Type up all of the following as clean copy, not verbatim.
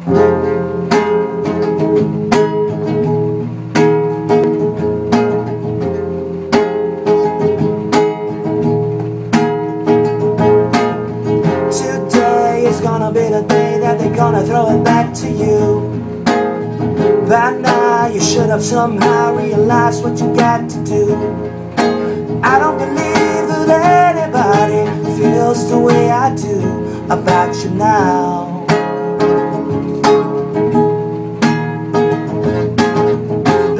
Today is gonna be the day that they're gonna throw it back to you. By now you should have somehow realized what you got to do. I don't believe that anybody feels the way I do about you now.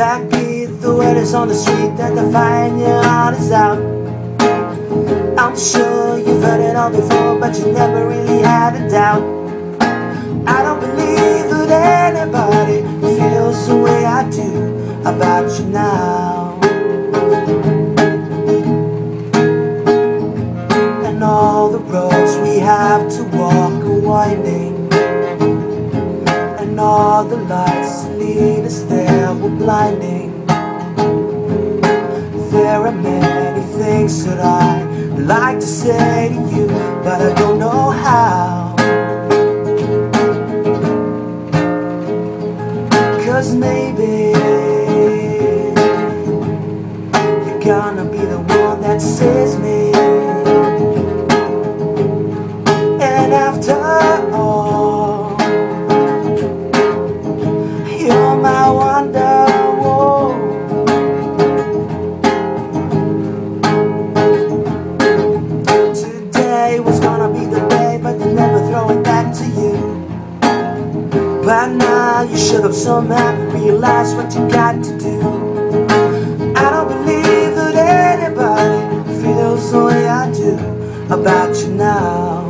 Backbeat, the word is on the street that the fire in your heart is out. I'm sure you've heard it all before, but you never really had a doubt. I don't believe that anybody feels the way I do about you now. And all the roads we have to walk are winding, and all the lights that lead us there were blinding. There are many things that I like to say to you, but I don't know how. 'Cause maybe you're gonna be the one that saves me. And after all, you're my wonder. Whoa. Today was gonna be the day, but they never throw it back to you. By now you should have somehow realized what you got to do. I don't believe that anybody feels the way I do about you now.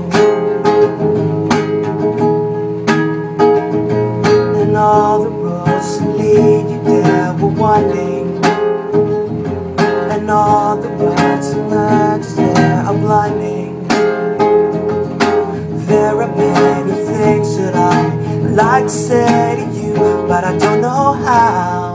And all the roads that lead you there were winding, and all the lights and lights there are blinding. There are many things that I like to say to you, but I don't know how.